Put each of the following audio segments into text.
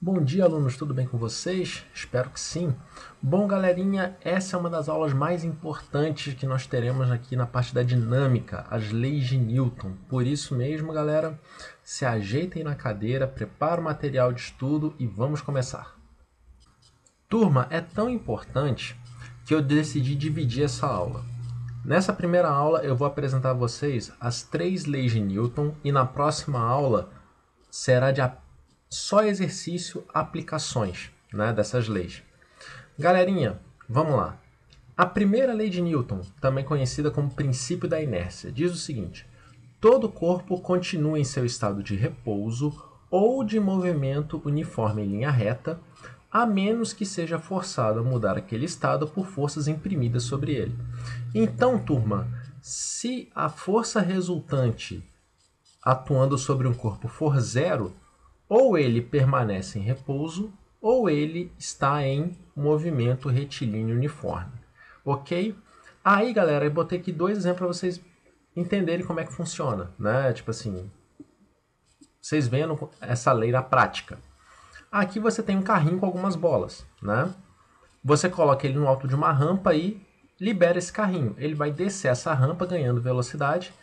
Bom dia, alunos, tudo bem com vocês? Espero que sim. Bom, galerinha, essa é uma das aulas mais importantes que nós teremos aqui na parte da dinâmica, as leis de Newton. Por isso mesmo, galera, se ajeitem na cadeira, prepara o material de estudo e vamos começar. Turma, é tão importante que eu decidi dividir essa aula. Nessa primeira aula, eu vou apresentar a vocês as 3 leis de Newton e na próxima aula será de só exercício, aplicações, né, dessas leis. Galerinha, vamos lá. A primeira lei de Newton, também conhecida como princípio da inércia, diz o seguinte: todo corpo continua em seu estado de repouso ou de movimento uniforme em linha reta, a menos que seja forçado a mudar aquele estado por forças imprimidas sobre ele. Então, turma, se a força resultante atuando sobre um corpo for zero, ou ele permanece em repouso, ou ele está em movimento retilíneo uniforme. Ok? Aí, galera, eu botei aqui 2 exemplos para vocês entenderem como é que funciona, né? Tipo assim, vocês vendo essa lei na prática. Aqui você tem um carrinho com algumas bolas, né? Você coloca ele no alto de uma rampa e libera esse carrinho. Ele vai descer essa rampa ganhando velocidade.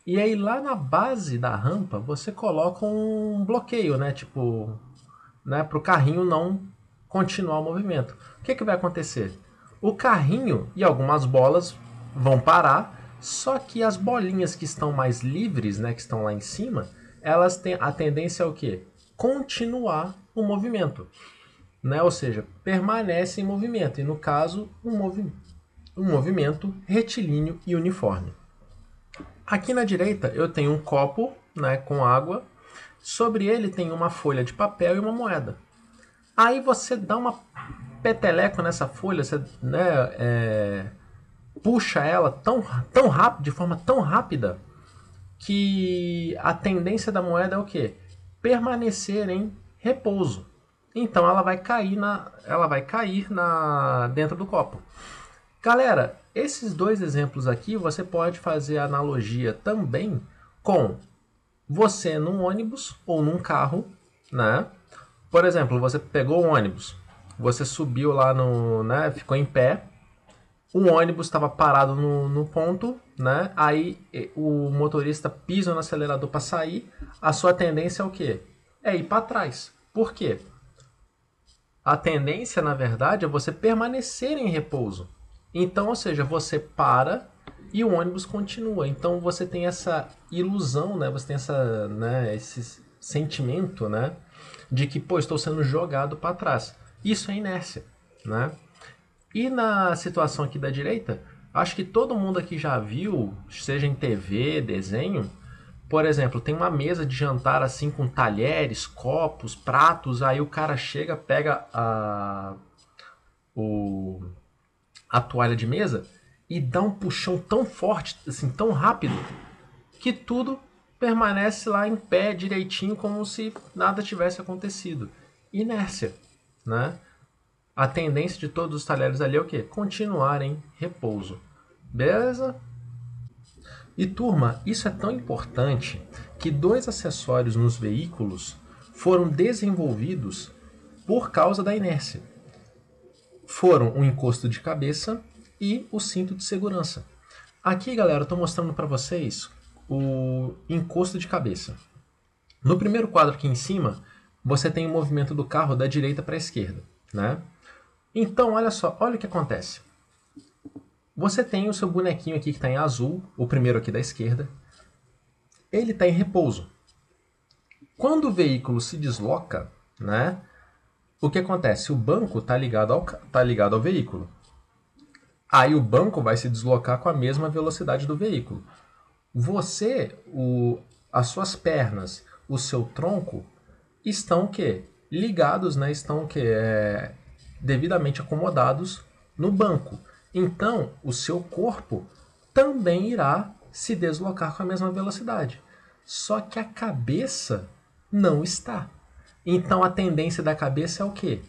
E aí lá na base da rampa você coloca um bloqueio, né? Tipo, né? Para o carrinho não continuar o movimento. O que vai acontecer? O carrinho e algumas bolas vão parar, só que as bolinhas que estão mais livres, né? Que estão lá em cima, elas têm a tendência ao quê? Continuar o movimento. Né? Ou seja, permanece em movimento. E no caso, um movimento retilíneo e uniforme. Aqui na direita eu tenho um copo, né, com água. Sobre ele tem uma folha de papel e uma moeda. Aí você dá uma peteleco nessa folha, você, né, puxa ela tão rápido, de forma tão rápida, que a tendência da moeda é o quê? Permanecer em repouso. Então ela vai cair dentro do copo. Galera, esses 2 exemplos aqui você pode fazer analogia também com você num ônibus ou num carro, né? Por exemplo, você pegou um ônibus, você subiu lá né? Ficou em pé, o ônibus estava parado no ponto, né? Aí o motorista pisa no acelerador para sair, a sua tendência é o quê? É ir para trás. Por quê? A tendência, na verdade, é você permanecer em repouso. Então, ou seja, você para e o ônibus continua. Então você tem essa ilusão, né? Você tem esse sentimento, né? De que, pô, estou sendo jogado para trás. Isso é inércia, né? E na situação aqui da direita, acho que todo mundo aqui já viu, seja em TV, desenho, por exemplo, tem uma mesa de jantar assim com talheres, copos, pratos, aí o cara chega, pega a toalha de mesa e dá um puxão tão forte, assim, tão rápido, que tudo permanece lá em pé direitinho, como se nada tivesse acontecido. Inércia, né? A tendência de todos os talheres ali é o quê? Continuar em repouso. Beleza? E turma, isso é tão importante que 2 acessórios nos veículos foram desenvolvidos por causa da inércia. Foram o encosto de cabeça e o cinto de segurança. Aqui, galera, eu estou mostrando para vocês o encosto de cabeça. No primeiro quadro aqui em cima, você tem o movimento do carro da direita para a esquerda, né? Então, olha só, olha o que acontece. Você tem o seu bonequinho aqui que está em azul, o primeiro aqui da esquerda. Ele está em repouso. Quando o veículo se desloca, né? O que acontece? O banco está ligado ao veículo. Aí o banco vai se deslocar com a mesma velocidade do veículo. Você, as suas pernas, o seu tronco estão o quê? Ligados, né? Estão o quê? Devidamente acomodados no banco. Então, o seu corpo também irá se deslocar com a mesma velocidade. Só que a cabeça não está. Então, a tendência da cabeça é o quê?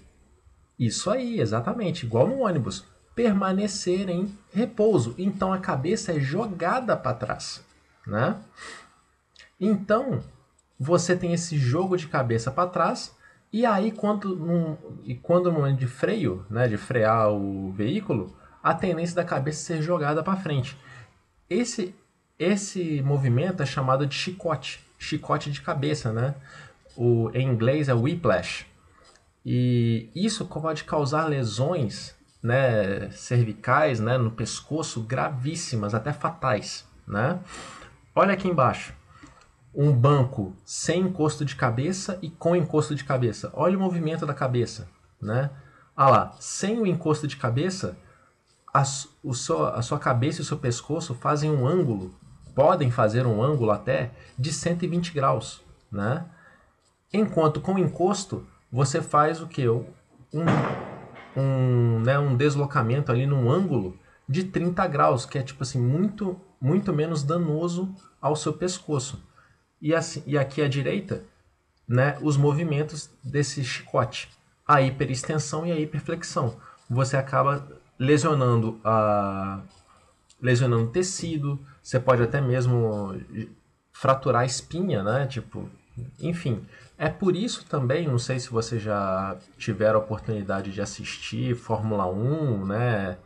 Isso aí, exatamente, igual no ônibus. Permanecer em repouso. Então, a cabeça é jogada para trás, né? Então, você tem esse jogo de cabeça para trás E aí, quando no momento de freio, né, de frear o veículo, a tendência da cabeça ser jogada para frente. Esse, esse movimento é chamado de chicote, chicote de cabeça, né? Em inglês é whiplash. E isso pode causar lesões, né, cervicais, né, no pescoço gravíssimas, até fatais, né? Olha aqui embaixo, um banco sem encosto de cabeça e com encosto de cabeça. Olha o movimento da cabeça, né? Ah lá, sem o encosto de cabeça, a sua cabeça e o seu pescoço fazem um ângulo, podem fazer um ângulo até de 120 graus, né? Enquanto com encosto, você faz o que? Um deslocamento ali num ângulo de 30 graus, que é tipo assim, muito menos danoso ao seu pescoço. E aqui à direita, né, os movimentos desse chicote. A hiperextensão e a hiperflexão. Você acaba lesionando tecido, você pode até mesmo fraturar a espinha, né? Tipo, enfim. É por isso também, não sei se você já tiveram a oportunidade de assistir Fórmula 1, né?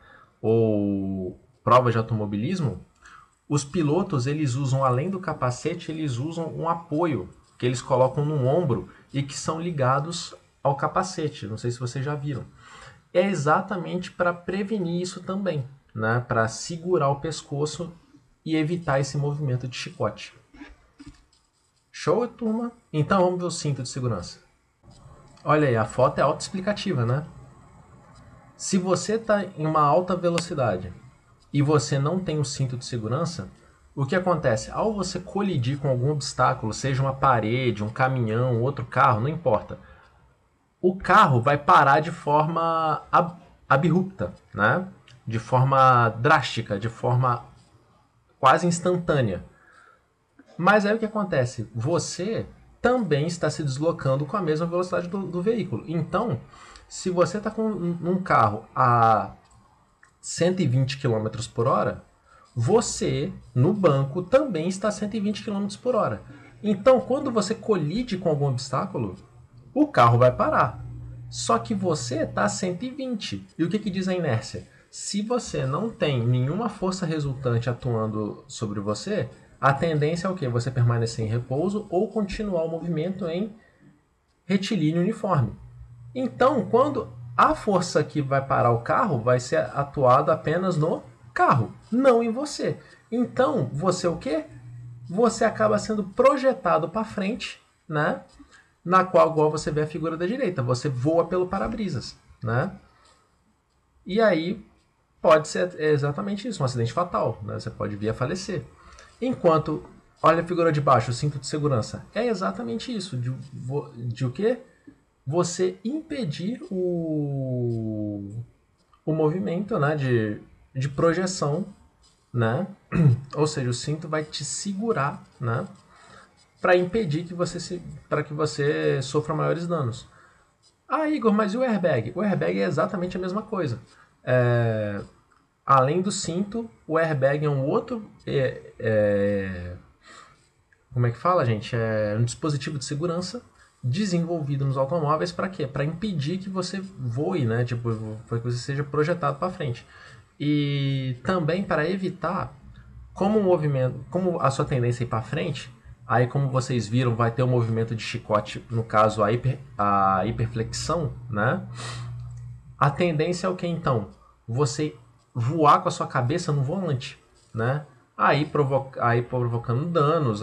Ou provas de automobilismo, os pilotos, eles usam, além do capacete, eles usam um apoio que eles colocam no ombro e que são ligados ao capacete. Não sei se vocês já viram. É exatamente para prevenir isso também, né? Para segurar o pescoço e evitar esse movimento de chicote. Show, turma? Então vamos ver o cinto de segurança. Olha aí, a foto é autoexplicativa, né? Se você está em uma alta velocidade e você não tem o cinto de segurança, o que acontece? Ao você colidir com algum obstáculo, seja uma parede, um caminhão, outro carro, não importa, o carro vai parar de forma abrupta, né? De forma drástica, de forma quase instantânea. Mas aí o que acontece? Você também está se deslocando com a mesma velocidade do veículo. Então, se você está com um carro a 120 km por hora, você, no banco, também está a 120 km por hora. Então, quando você colide com algum obstáculo, o carro vai parar. Só que você está a 120. E o que diz a inércia? Se você não tem nenhuma força resultante atuando sobre você, a tendência é o quê? Você permanecer em repouso ou continuar o movimento em retilíneo uniforme. Então, quando a força que vai parar o carro vai ser atuada apenas no carro, não em você. Então, você o quê? Você acaba sendo projetado para frente, né? Na qual, igual você vê a figura da direita, você voa pelo para-brisas, né? E aí pode ser exatamente isso, um acidente fatal, né? Você pode vir a falecer. Enquanto, olha a figura de baixo, o cinto de segurança, é exatamente isso, de o quê? Você impedir o movimento, né, de projeção, né? Ou seja, o cinto vai te segurar, né, para impedir para que você sofra maiores danos. Ah, Igor, mas e o airbag? O airbag é exatamente a mesma coisa. Além do cinto, o airbag é um outro como é que fala, gente? É um dispositivo de segurança desenvolvido nos automóveis para quê? Para impedir que você voe, né? Tipo, para que você seja projetado para frente. E também para evitar, como o movimento, como a sua tendência é ir para frente, aí como vocês viram, vai ter o movimento de chicote, no caso a hiperflexão, né? A tendência é o que então? Você voar com a sua cabeça no volante, né? Aí provocando danos,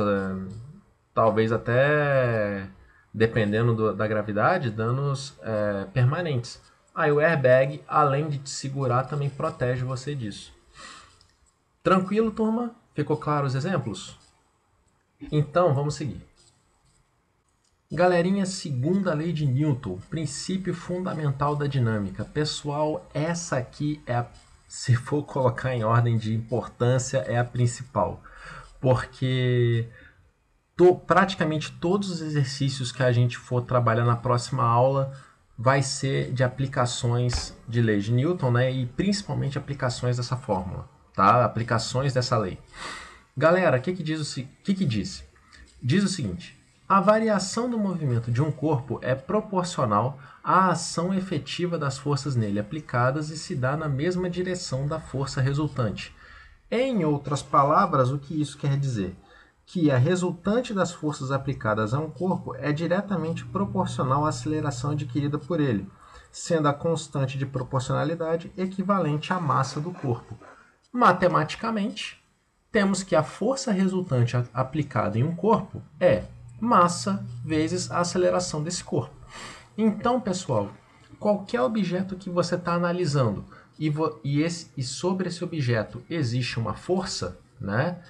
talvez até, dependendo da gravidade, danos permanentes. Aí o airbag, além de te segurar, também protege você disso. Tranquilo, turma? Ficou claro os exemplos? Então, vamos seguir. Galerinha, segunda lei de Newton, princípio fundamental da dinâmica. Pessoal, essa aqui se for colocar em ordem de importância, é a principal. Porque praticamente todos os exercícios que a gente for trabalhar na próxima aula vai ser de aplicações de lei de Newton, né? E principalmente aplicações dessa fórmula, tá? Aplicações dessa lei. Galera, o que diz? Diz o seguinte: A variação do movimento de um corpo é proporcional à ação efetiva das forças nele aplicadas e se dá na mesma direção da força resultante. Em outras palavras, o que isso quer dizer? Que a resultante das forças aplicadas a um corpo é diretamente proporcional à aceleração adquirida por ele, sendo a constante de proporcionalidade equivalente à massa do corpo. Matematicamente, temos que a força resultante aplicada em um corpo é massa vezes a aceleração desse corpo. Então, pessoal, qualquer objeto que você está analisando e sobre esse objeto existe uma força, né?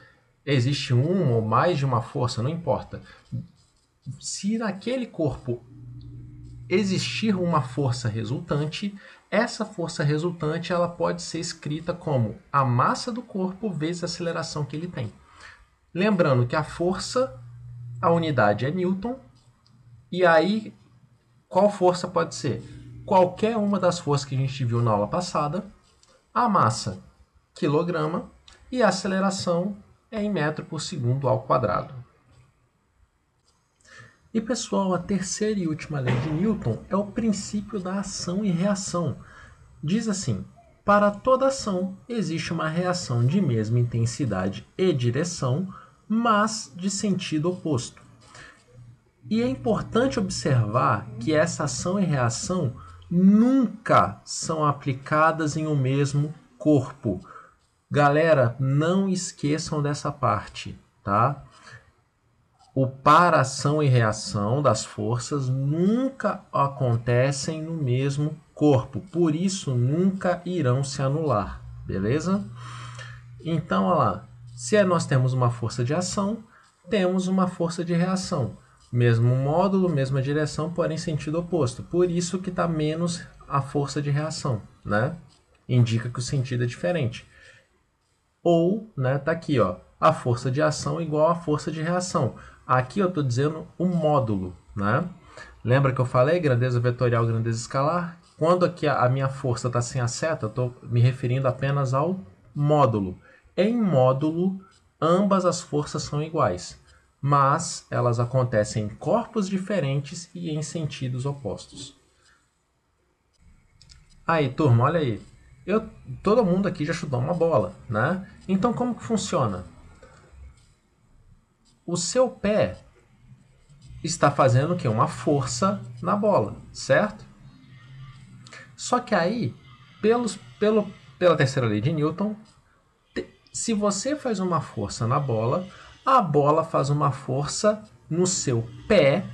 Existe uma ou mais de uma força, não importa. Se naquele corpo existir uma força resultante, essa força resultante ela pode ser escrita como a massa do corpo vezes a aceleração que ele tem. Lembrando que a força, a unidade é Newton, e aí qual força pode ser? Qualquer uma das forças que a gente viu na aula passada, a massa, quilograma, e a aceleração é em metro por segundo ao quadrado. E pessoal, a terceira e última lei de Newton é o princípio da ação e reação. Diz assim: para toda ação existe uma reação de mesma intensidade e direção, mas de sentido oposto. E é importante observar que essa ação e reação nunca são aplicadas em um mesmo corpo. Galera, não esqueçam dessa parte, tá? O para ação e reação das forças nunca acontecem no mesmo corpo, por isso nunca irão se anular, beleza? Então, olha lá, se nós temos uma força de ação, temos uma força de reação. Mesmo módulo, mesma direção, porém sentido oposto. Por isso que está menos a força de reação, né? Indica que o sentido é diferente. Ou, né, tá aqui, ó, a força de ação igual à força de reação. Aqui eu estou dizendo o módulo, né? Lembra que eu falei grandeza vetorial, grandeza escalar? Quando aqui a minha força está sem a seta, eu estou me referindo apenas ao módulo. Em módulo, ambas as forças são iguais, mas elas acontecem em corpos diferentes e em sentidos opostos. Aí, turma, olha aí. Todo mundo aqui já chutou uma bola, né? Então, como que funciona? O seu pé está fazendo o quê? Uma força na bola, certo? Só que aí, pela terceira lei de Newton, se você faz uma força na bola, a bola faz uma força no seu pé,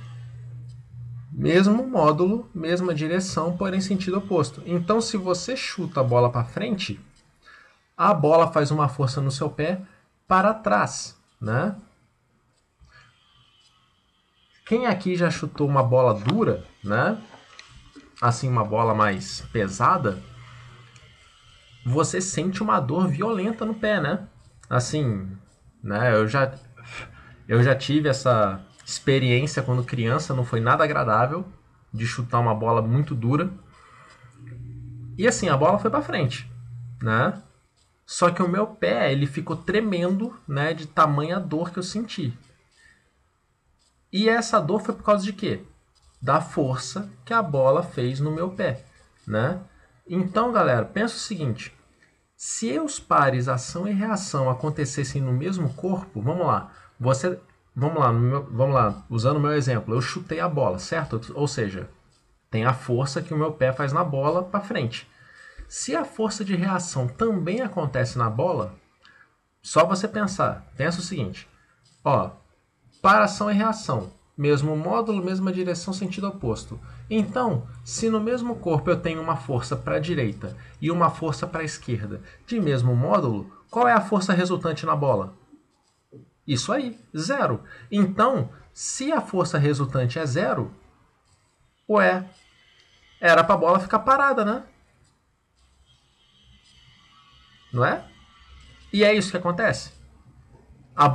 mesmo módulo, mesma direção, porém sentido oposto. Então, se você chuta a bola para frente, a bola faz uma força no seu pé para trás, né? Quem aqui já chutou uma bola dura, né? Assim, uma bola mais pesada, você sente uma dor violenta no pé, né? Assim, né? Eu já tive essa experiência quando criança, não foi nada agradável de chutar uma bola muito dura. E assim, a bola foi para frente, né? Só que o meu pé, ele ficou tremendo, né, de tamanha dor que eu senti. E essa dor foi por causa de quê? Da força que a bola fez no meu pé, né? Então, galera, pensa o seguinte: se os pares ação e reação acontecessem no mesmo corpo, vamos lá, vamos lá, usando o meu exemplo, eu chutei a bola, certo? Ou seja, tem a força que o meu pé faz na bola para frente. Se a força de reação também acontece na bola, só você pensar, pensa o seguinte, ó, para ação e reação, mesmo módulo, mesma direção, sentido oposto. Então, se no mesmo corpo eu tenho uma força para a direita e uma força para a esquerda de mesmo módulo, qual é a força resultante na bola? Isso aí, zero. Então, se a força resultante é zero, ué, era para a bola ficar parada, né? Não é? E é isso que acontece. A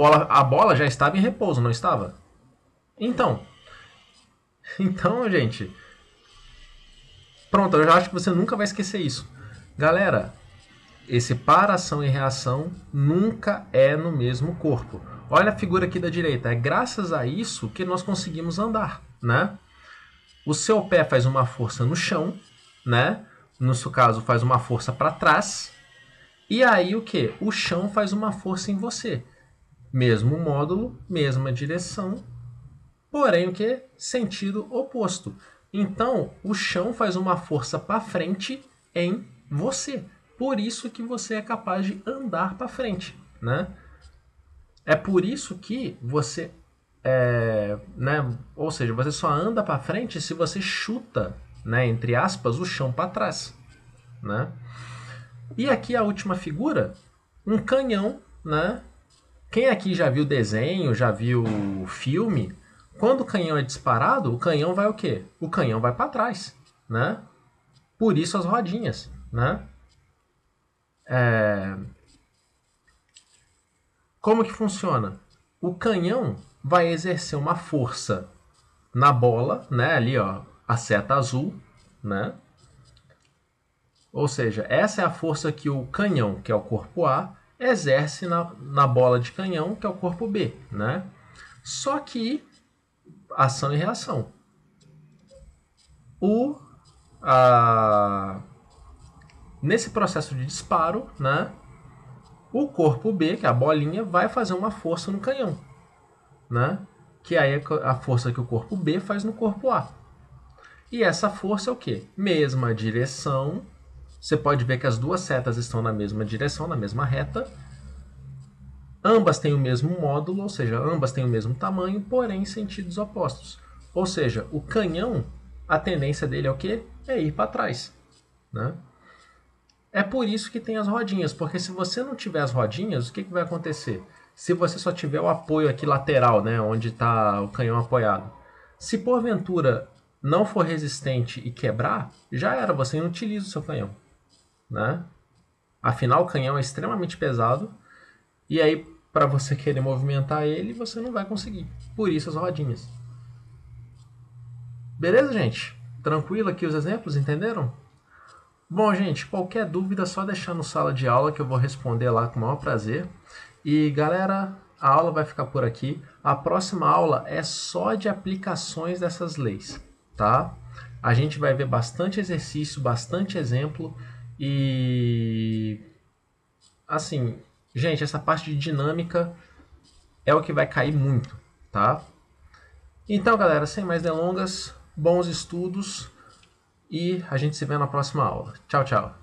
bola já estava em repouso, não estava? Então, gente, pronto, eu já acho que você nunca vai esquecer isso. Galera, esse para ação e reação nunca é no mesmo corpo. Olha a figura aqui da direita. É graças a isso que nós conseguimos andar, né? O seu pé faz uma força no chão, né? No seu caso, faz uma força para trás. E aí o que? O chão faz uma força em você. Mesmo módulo, mesma direção, porém o que? Sentido oposto. Então, o chão faz uma força para frente em você. Por isso que você é capaz de andar para frente, né? É por isso que você né? Ou seja, você só anda para frente se você chuta, né, entre aspas, o chão para trás, né? E aqui a última figura, um canhão, né? Quem aqui já viu desenho, já viu filme? Quando o canhão é disparado, o canhão vai o quê? O canhão vai para trás, né? Por isso as rodinhas, né? Como que funciona? O canhão vai exercer uma força na bola, né? Ali, ó, a seta azul, né? Ou seja, essa é a força que o canhão, que é o corpo A, exerce na bola de canhão, que é o corpo B, né? Só que ação e reação. Nesse processo de disparo, né? O corpo B, que é a bolinha, vai fazer uma força no canhão, né? Que aí é a força que o corpo B faz no corpo A. E essa força é o quê? Mesma direção. Você pode ver que as duas setas estão na mesma direção, na mesma reta. Ambas têm o mesmo módulo, ou seja, ambas têm o mesmo tamanho, porém em sentidos opostos. Ou seja, o canhão, a tendência dele é o quê? É ir para trás, né? É por isso que tem as rodinhas, porque se você não tiver as rodinhas, o que vai acontecer? Se você só tiver o apoio aqui lateral, né, onde está o canhão apoiado, se porventura não for resistente e quebrar, já era, você inutiliza o seu canhão, né? Afinal, o canhão é extremamente pesado e aí para você querer movimentar ele, você não vai conseguir. Por isso as rodinhas. Beleza, gente? Tranquilo aqui os exemplos, entenderam? Bom, gente, qualquer dúvida é só deixar no sala de aula que eu vou responder lá com o maior prazer. E galera, a aula vai ficar por aqui. A próxima aula é só de aplicações dessas leis, tá? A gente vai ver bastante exercício, bastante exemplo e assim, gente, essa parte de dinâmica é o que vai cair muito, tá? Então, galera, sem mais delongas, bons estudos e a gente se vê na próxima aula. Tchau, tchau.